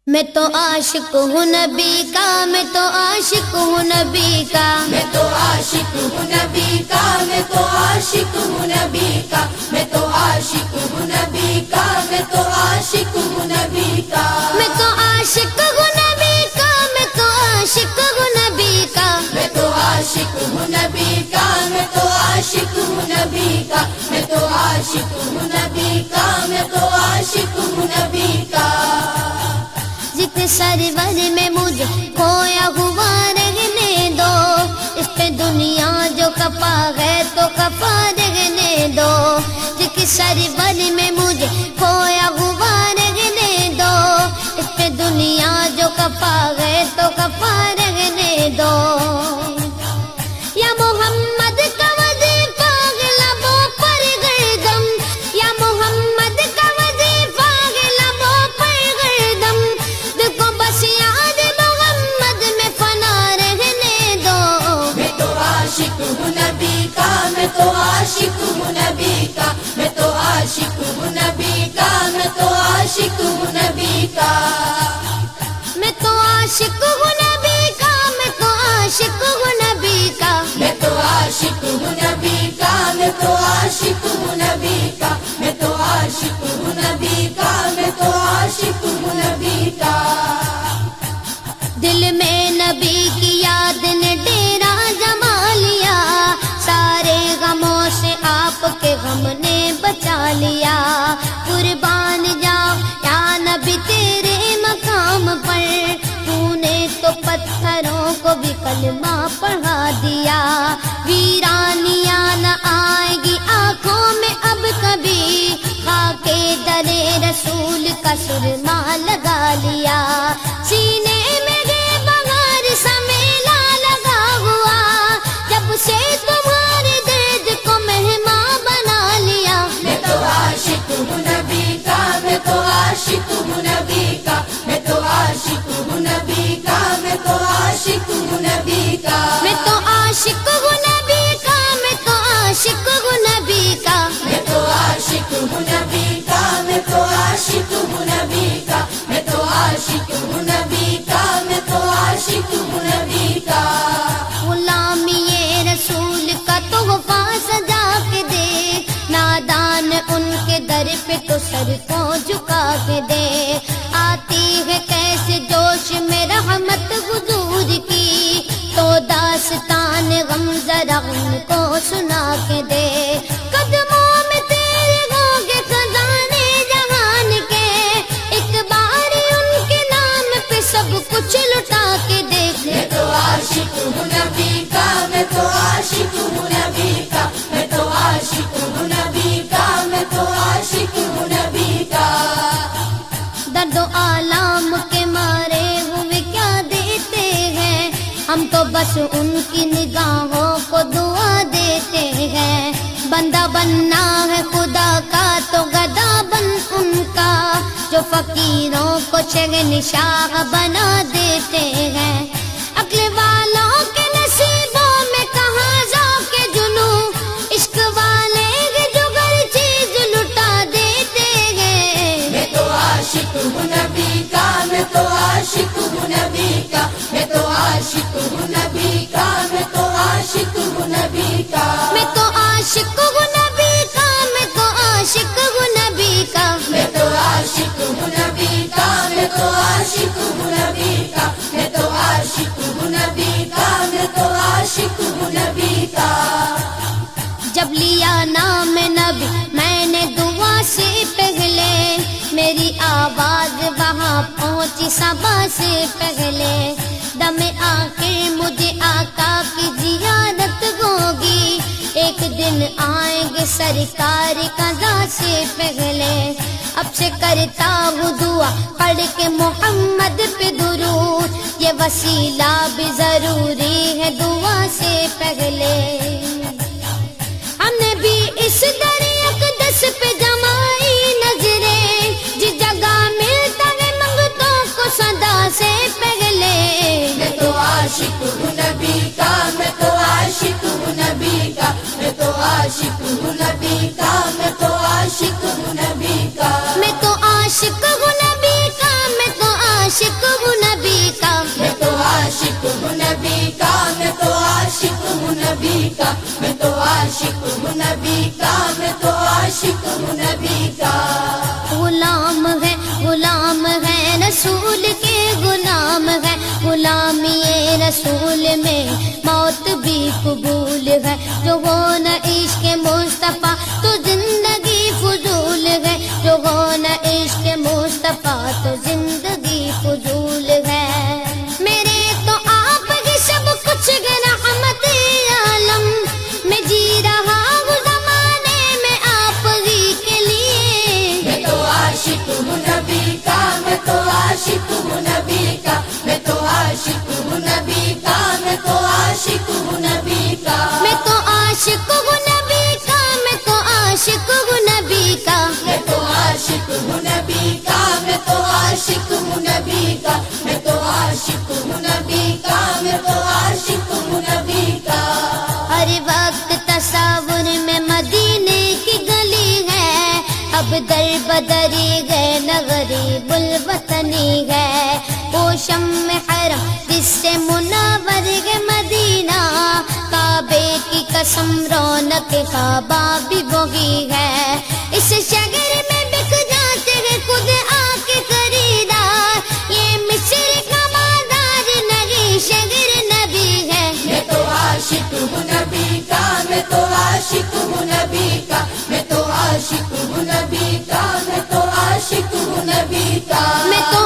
میں تو عاشق ہوں نبی کا، میں تو عاشق ہوں نبی کا، میں تو عاشق ہوں نبی کا، میں تو عاشق ہوں نبی کا، میں تو عاشق ہوں نبی کا، میں تو عاشق ہوں نبی کا، میں تو عاشق ہوں نبی کا، میں تو عاشق ہوں نبی کا، میں تو عاشق ہوں نبی کا، میں تو عاشق ہوں نبی کا، میں تو عاشق ہوں نبی کا، میں تو عاشق ہوں نبی کا، ذکر سرور میں مجھے کھویا ہوا رہنے دو، اس پہ دنیا جو کفا ہے تو کفا رہنے دو، ذکر سرور میں مجھے کھویا ہوا رہنے دو، اس پہ دنیا جو کفا ہے تو کفا رہنے دو، یا محمد کا وظیفہ ہے لبوں پر گردم، یا محمد کا وظیفہ ہے لبوں پر گردم، دیکھو بس یاد محمد میں فنا رہنے دو، میں تو عاشق ہوں نبی کا، میں تو عاشق ہوں نبی کا، میں تو عاشق ہوں نبی کا، میں تو عاشق ہوں نبی کا، میں تو عاشق ہوں نبی کا، میں تو عاشق ہوں نبی کا، میں تو عاشق ہوں نبی کا، میں تو عاشق ہوں نبی کا، میں تو عاشق ہوں نبی کا، میں تو عاشق ہوں نبی کا، دل میں نبی کی یاد نے ڈیرا جما لیا، سارے غموں سے آپ کے غم نے بچا لیا، قربان جاؤ یا نبی تیرے مقام پر، تو نے تو پتھروں کو بھی کلمہ پڑھا دیا، ویرانیاں نہ آئے گی آنکھوں میں اب کبھی، خاک درے رسول کا سرما لگا لیا، سینے میں گے بغار سا میلہ لگا ہوا، جب سے تمہارے درد کو مہمان بنا لیا، میں تو عاشق ہوں نبی کا، میں تو عاشق ہوں نبی کا، میں تو عاشق ہوں نبی کا، میں تو عاشق ہوں نبی کا، میں تو عاشق ہوں نبی کا، میں تو عاشق ہوں نبی کا، میں تو عاشق ہوں نبی کا، میں تو عاشق ہوں نبی کا، میں تو عاشق ہوں نبی کا، میں تو عاشق ہوں نبی کا، غلامی رسول کا تحفہ سجا کے دے، نادان ان کے در پہ تو سر کو جھکا کے دے، آتی ہے کیسے جوش میں رحمت حضور کی، تو داستان غم ذرا ان کو سنا کے دے، قدموں میں تیرے ہوں گے خزانے جہان کے، ایک بار ان کے نام پہ سب کچھ لٹا کے دیکھ، میں تو عاشق ہوں نبی کا، میں تو عاشق ہوں نبی کا، میں تو عاشق ہوں نبی کا، میں تو عاشق ہوں نبی کا، درد و آلام کے مارے ہوئے کیا دیتے ہیں، ہم تو بس ان کی نگاہوں کو دعا دیتے ہیں، بندہ بننا ہے خدا کا تو گدا بن ان کا، جو فقیروں کو شہنشاہ بنا دیتے ہیں، عقل والوں کے نصیبوں میں کہاں ذوق جنو، عشق والے جو ہر چیز لٹا دیتے ہیں، میں تو عاشق ہوں نبی کا، میں تو عاشق ہوں نبی کا، میں تو عاشق ہوں نبی کا، میں تو عاشق ہوں نبی کا، میں تو عاشق ہوں نبی کا، میں تو عاشق ہوں نبی کا، میں تو عاشق ہوں نبی کا، میں تو عاشق ہوں نبی کا، میں تو عاشق ہوں نبی کا، میں تو عاشق ہوں نبی کا، جب لیا نام نبی میں نے دعا سے پہلے، میری آواز وہاں پہنچی صبا سے پہلے، دم آخر مجھے آقا کی زیارت ہوگی، ایک دن آئیں گے سرکار قضا سے پہلے، اب سے کرتا ہوں دعا پڑھ کے محمد پہ درود، یہ وسیلہ بھی ضروری ہے دعا سے پہلے، ہم نے بھی اس در اقدس پہ جمائی نظریں، جس جگہ ملتا ہے منگتوں کو صدا سے پہلے، میں تو عاشق ہوں نبی کا، میں تو عاشق ہوں نبی کا، میں تو عاشق ہوں نبی کا، میں تو عاشق ہوں نبی کا، میں تو عاشق ہوں نبی کا، میں تو عاشق عاشق ہوں نبی کا، میں تو عاشق ہوں نبی کا۔ غلام ہے رسول کے غلام ہے، غلامی رسول میں موت بھی قبول ہے، جو ہو نہ عشق مصطفیٰ تو زندگی فضول ہے، جو ہو نہ عشق مصطفیٰ تو زندگی فضول ہے۔ میرے تو آپ ہی سب کچھ ہے رحمت عالم، میں جی رہا ہوں زمانے میں آپ ہی کے لیے۔ میں تو عاشق ہوں نبی کا، میں تو عاشق ہوں نبی کا، میں تو عاشق ہوں نبی کا، میں تو عاشق ہوں نبی کا۔ میں تو عاشق ہوں نبی کا، میں تو عاشق ہوں نبی کا۔ میں تو عاشق ہوں نبی کا، میں تو عاشق ہوں نبی کا، میں تو عاشق ہوں نبی کا، میں تو عاشق ہوں نبی کا۔ ہر وقت تصور میں مدینے کی گلی ہے، اب در بدری گئے نہ غریب الوطنی ہے، وہ شمع حرم جس سے منور ہے مدینہ، کعبے کی قسم رونق کعبہ بھی وہی ہے، اس شہر میں بک جاتے ہیں خود آ کے خریدار، یہ مصر کا بازار نہیں شہر نبی ہے۔ میں تو عاشق ہوں نبی کا، میں تو عاشق ہوں نبی کا، میں تو عاشق ہوں نبی کا، میں تو عاشق ہوں نبی کا۔ میں تو